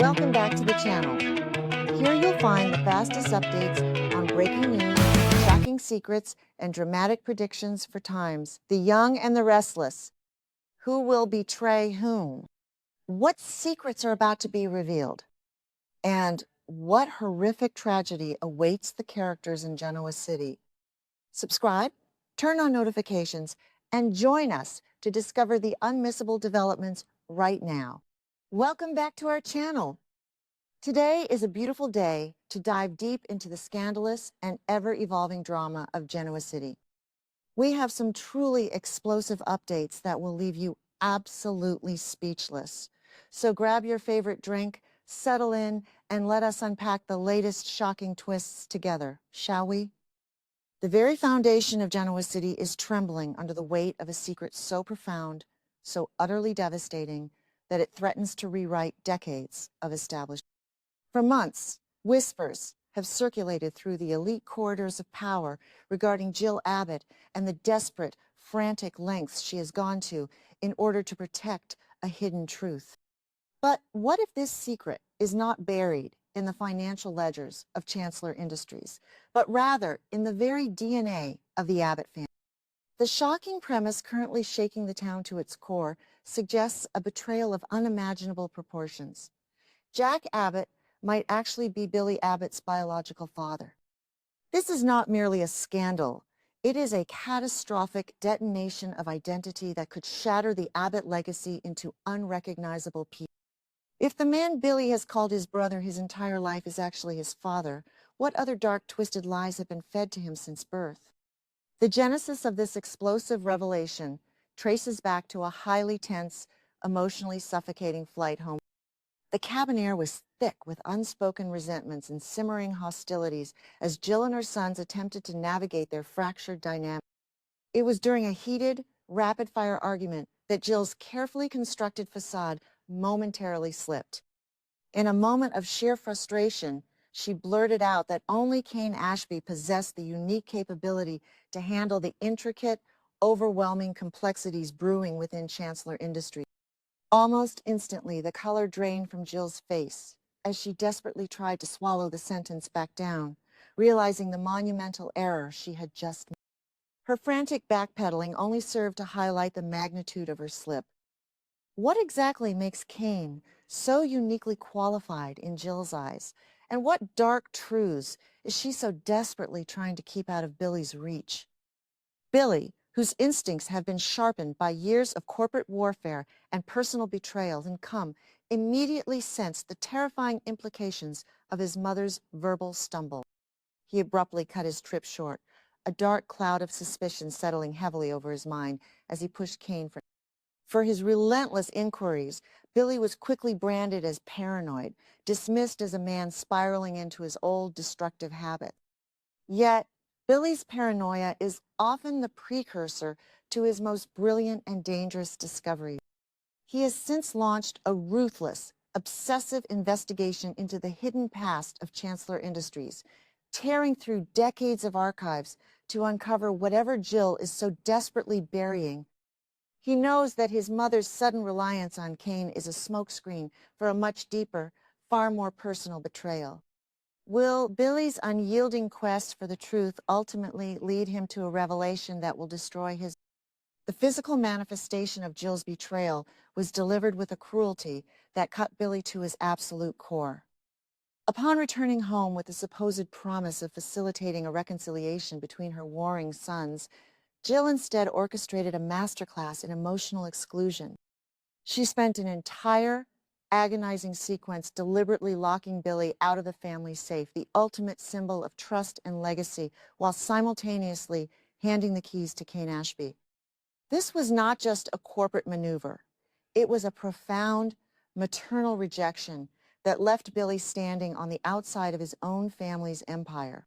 Welcome back to the channel. Here you'll find the fastest updates on breaking news, shocking secrets, and dramatic predictions for times. The young and the restless. Who will betray whom? What secrets are about to be revealed? And what horrific tragedy awaits the characters in Genoa City? Subscribe, turn on notifications, and join us to discover the unmissable developments right now. Welcome back to our channel. Today is a beautiful day to dive deep into the scandalous and ever-evolving drama of Genoa City. We have some truly explosive updates that will leave you absolutely speechless. So grab your favorite drink, settle in, and let us unpack the latest shocking twists together, shall we? The very foundation of Genoa City is trembling under the weight of a secret so profound, so utterly devastating, that it threatens to rewrite decades of establishment. For months, whispers have circulated through the elite corridors of power regarding Jill Abbott and the desperate, frantic lengths she has gone to in order to protect a hidden truth. But what if this secret is not buried in the financial ledgers of Chancellor Industries, but rather in the very DNA of the Abbott family? The shocking premise currently shaking the town to its core suggests a betrayal of unimaginable proportions. Jack Abbott might actually be Billy Abbott's biological father. This is not merely a scandal. It is a catastrophic detonation of identity that could shatter the Abbott legacy into unrecognizable pieces. If the man Billy has called his brother his entire life is actually his father, what other dark, twisted lies have been fed to him since birth? The genesis of this explosive revelation traces back to a highly tense, emotionally suffocating flight home. The cabin air was thick with unspoken resentments and simmering hostilities as Jill and her sons attempted to navigate their fractured dynamic. It was during a heated, rapid-fire argument that Jill's carefully constructed facade momentarily slipped. In a moment of sheer frustration, she blurted out that only Cain Ashby possessed the unique capability to handle the intricate, overwhelming complexities brewing within Chancellor Industries. Almost instantly, the color drained from Jill's face as she desperately tried to swallow the sentence back down, realizing the monumental error she had just made. Her frantic backpedaling only served to highlight the magnitude of her slip. What exactly makes Cain so uniquely qualified in Jill's eyes? And what dark truths is she so desperately trying to keep out of Billy's reach? Billy, whose instincts have been sharpened by years of corporate warfare and personal betrayal and immediately sensed the terrifying implications of his mother's verbal stumble. He abruptly cut his trip short, a dark cloud of suspicion settling heavily over his mind as he pushed Cain for his relentless inquiries. Billy was quickly branded as paranoid, dismissed as a man spiraling into his old destructive habits. Yet, Billy's paranoia is often the precursor to his most brilliant and dangerous discoveries. He has since launched a ruthless, obsessive investigation into the hidden past of Chancellor Industries, tearing through decades of archives to uncover whatever Jill is so desperately burying. He knows that his mother's sudden reliance on Cain is a smokescreen for a much deeper, far more personal betrayal. Will Billy's unyielding quest for the truth ultimately lead him to a revelation that will destroy his? The physical manifestation of Jill's betrayal was delivered with a cruelty that cut Billy to his absolute core. Upon returning home with the supposed promise of facilitating a reconciliation between her warring sons, Jill instead orchestrated a masterclass in emotional exclusion. She spent an entire agonizing sequence deliberately locking Billy out of the family safe, the ultimate symbol of trust and legacy, while simultaneously handing the keys to Cain Ashby. This was not just a corporate maneuver. It was a profound maternal rejection that left Billy standing on the outside of his own family's empire.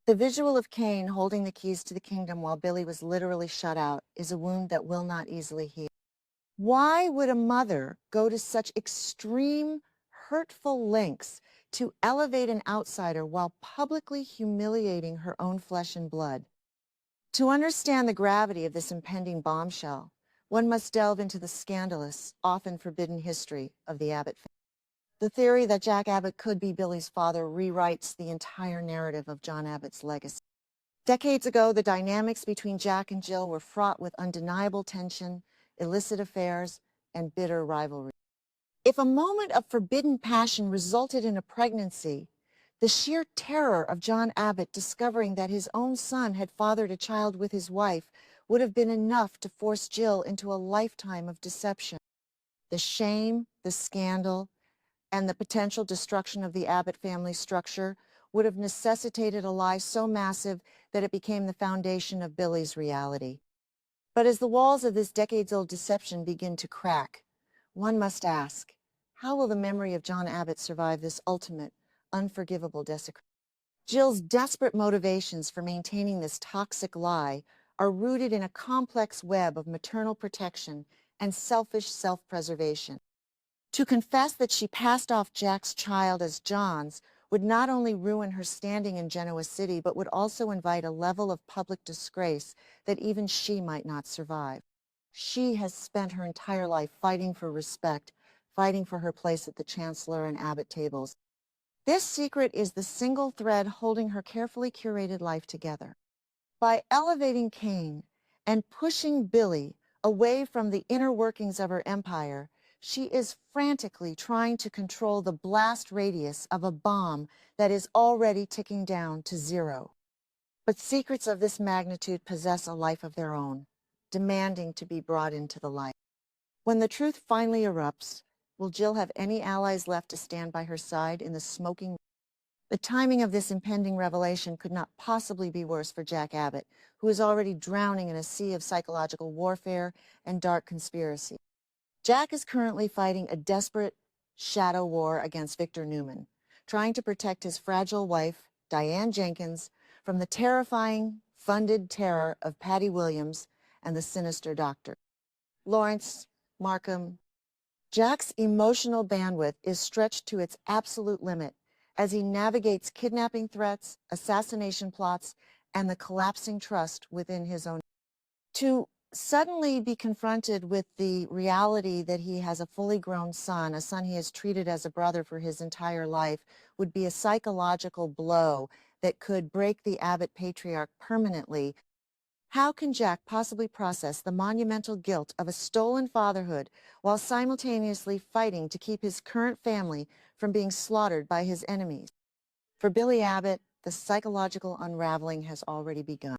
The visual of Cain holding the keys to the kingdom while Billy was literally shut out is a wound that will not easily heal. Why would a mother go to such extreme, hurtful lengths to elevate an outsider while publicly humiliating her own flesh and blood? To understand the gravity of this impending bombshell, one must delve into the scandalous, often forbidden history of the Abbott family. The theory that Jack Abbott could be Billy's father rewrites the entire narrative of John Abbott's legacy. Decades ago, the dynamics between Jack and Jill were fraught with undeniable tension, illicit affairs, and bitter rivalry. If a moment of forbidden passion resulted in a pregnancy, the sheer terror of John Abbott discovering that his own son had fathered a child with his wife would have been enough to force Jill into a lifetime of deception. The shame, the scandal, and the potential destruction of the Abbott family structure would have necessitated a lie so massive that it became the foundation of Billy's reality. But as the walls of this decades-old deception begin to crack, one must ask, how will the memory of John Abbott survive this ultimate, unforgivable desecration? Jill's desperate motivations for maintaining this toxic lie are rooted in a complex web of maternal protection and selfish self-preservation. To confess that she passed off Jack's child as John's would not only ruin her standing in Genoa City, but would also invite a level of public disgrace that even she might not survive. She has spent her entire life fighting for respect, fighting for her place at the Chancellor and Abbott tables. This secret is the single thread holding her carefully curated life together. By elevating Cain and pushing Billy away from the inner workings of her empire, she is frantically trying to control the blast radius of a bomb that is already ticking down to zero. But secrets of this magnitude possess a life of their own, demanding to be brought into the light. When the truth finally erupts, will Jill have any allies left to stand by her side in the smoking? The timing of this impending revelation could not possibly be worse for Jack Abbott, who is already drowning in a sea of psychological warfare and dark conspiracy. Jack is currently fighting a desperate shadow war against Victor Newman, trying to protect his fragile wife, Diane Jenkins, from the terrifying, funded terror of Patty Williams and the sinister doctor. Lawrence, Markham. Jack's emotional bandwidth is stretched to its absolute limit as he navigates kidnapping threats, assassination plots, and the collapsing trust within his own. To suddenly be confronted with the reality that he has a fully grown son, a son he has treated as a brother for his entire life, would be a psychological blow that could break the Abbott patriarch permanently. How can Jack possibly process the monumental guilt of a stolen fatherhood while simultaneously fighting to keep his current family from being slaughtered by his enemies? For Billy Abbott, the psychological unraveling has already begun.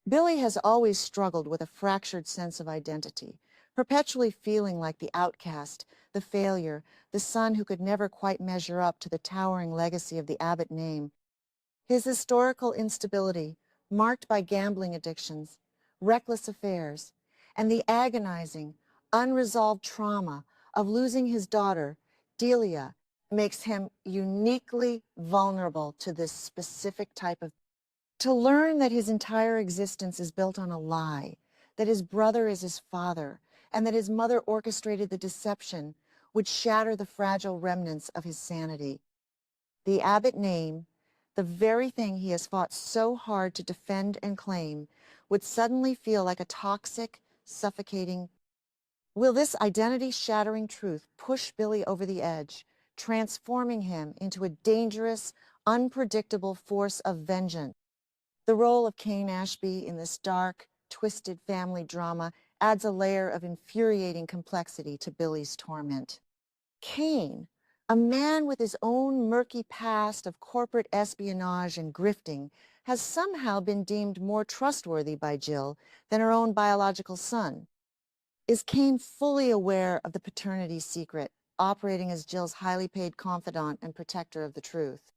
Billy has always struggled with a fractured sense of identity, perpetually feeling like the outcast, the failure, the son who could never quite measure up to the towering legacy of the Abbott name. His historical instability, marked by gambling addictions, reckless affairs, and the agonizing, unresolved trauma of losing his daughter, Delia, makes him uniquely vulnerable to this specific type of. To learn that his entire existence is built on a lie, that his brother is his father, and that his mother orchestrated the deception would shatter the fragile remnants of his sanity. The Abbott name, the very thing he has fought so hard to defend and claim, would suddenly feel like a toxic, suffocating. Will this identity-shattering truth push Billy over the edge, transforming him into a dangerous, unpredictable force of vengeance? The role of Cain Ashby in this dark, twisted family drama adds a layer of infuriating complexity to Billy's torment. Cain, a man with his own murky past of corporate espionage and grifting, has somehow been deemed more trustworthy by Jill than her own biological son. Is Cain fully aware of the paternity secret, operating as Jill's highly paid confidant and protector of the truth?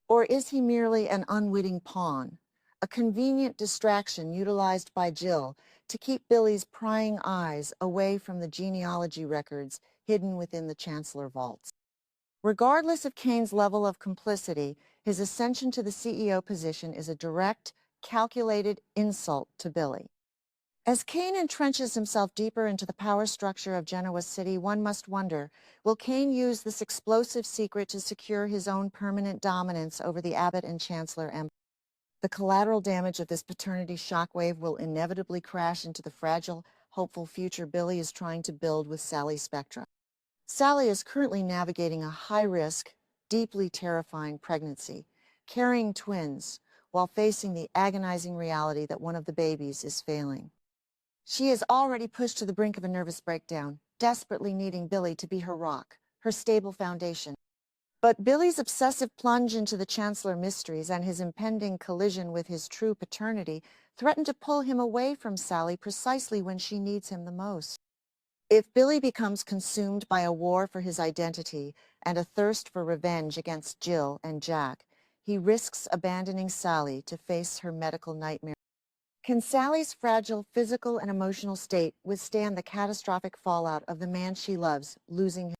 Or is he merely an unwitting pawn, a convenient distraction utilized by Jill to keep Billy's prying eyes away from the genealogy records hidden within the Chancellor vaults? Regardless of Cain's level of complicity, his ascension to the CEO position is a direct, calculated insult to Billy. As Cain entrenches himself deeper into the power structure of Genoa City, one must wonder, will Cain use this explosive secret to secure his own permanent dominance over the Abbott and Chancellor empire? The collateral damage of this paternity shockwave will inevitably crash into the fragile, hopeful future Billy is trying to build with Sally Spectra. Sally is currently navigating a high-risk, deeply terrifying pregnancy, carrying twins, while facing the agonizing reality that one of the babies is failing. She is already pushed to the brink of a nervous breakdown, desperately needing Billy to be her rock, her stable foundation. But Billy's obsessive plunge into the Chancellor mysteries and his impending collision with his true paternity threaten to pull him away from Sally precisely when she needs him the most. If Billy becomes consumed by a war for his identity and a thirst for revenge against Jill and Jack, he risks abandoning Sally to face her medical nightmare. Can Sally's fragile physical and emotional state withstand the catastrophic fallout of the man she loves losing him?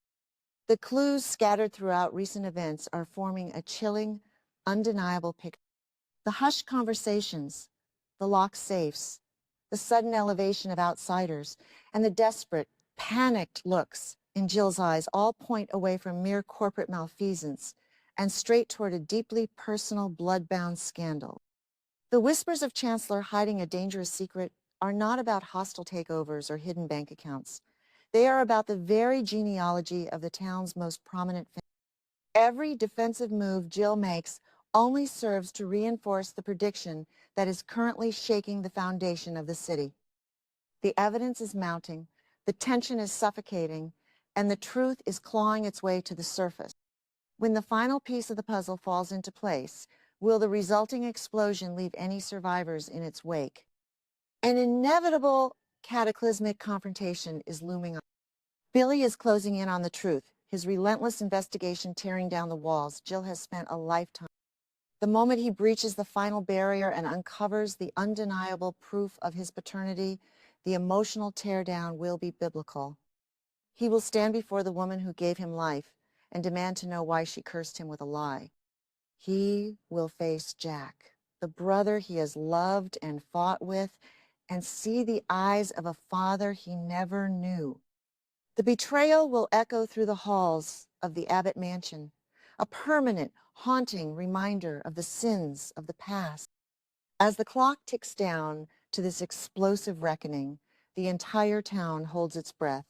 The clues scattered throughout recent events are forming a chilling, undeniable picture. The hushed conversations, the locked safes, the sudden elevation of outsiders, and the desperate, panicked looks in Jill's eyes all point away from mere corporate malfeasance and straight toward a deeply personal, blood-bound scandal. The whispers of Chancellor hiding a dangerous secret are not about hostile takeovers or hidden bank accounts. They are about the very genealogy of the town's most prominent family. Every defensive move Jill makes only serves to reinforce the prediction that is currently shaking the foundation of the city. The evidence is mounting, the tension is suffocating, and the truth is clawing its way to the surface. When the final piece of the puzzle falls into place, will the resulting explosion leave any survivors in its wake? An inevitable cataclysmic confrontation is looming on. Billy is closing in on the truth, his relentless investigation tearing down the walls Jill has spent a lifetime. The moment he breaches the final barrier and uncovers the undeniable proof of his paternity, the emotional teardown will be biblical. He will stand before the woman who gave him life and demand to know why she cursed him with a lie. He will face Jack, the brother he has loved and fought with, and see the eyes of a father he never knew. The betrayal will echo through the halls of the Abbott mansion, a permanent, haunting reminder of the sins of the past. As the clock ticks down to this explosive reckoning, the entire town holds its breath.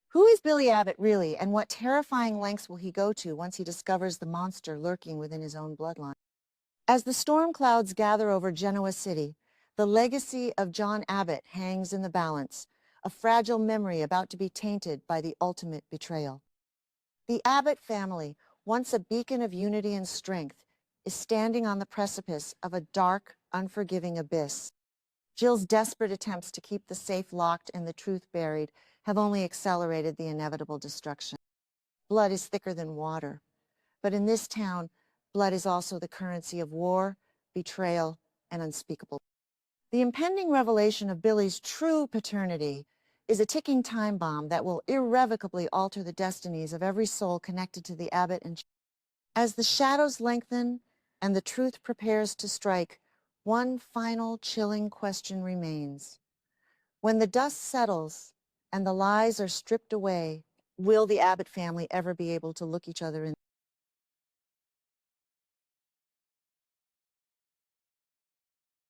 Who is Billy Abbott really, and what terrifying lengths will he go to once he discovers the monster lurking within his own bloodline? As the storm clouds gather over Genoa City, the legacy of John Abbott hangs in the balance, a fragile memory about to be tainted by the ultimate betrayal. The Abbott family, once a beacon of unity and strength, is standing on the precipice of a dark, unforgiving abyss. Jill's desperate attempts to keep the safe locked and the truth buried have only accelerated the inevitable destruction. Blood is thicker than water, but in this town, blood is also the currency of war, betrayal, and unspeakable. The impending revelation of Billy's true paternity is a ticking time bomb that will irrevocably alter the destinies of every soul connected to the Abbott and as the shadows lengthen and the truth prepares to strike, one final chilling question remains. When the dust settles and the lies are stripped away, will the Abbott family ever be able to look each other in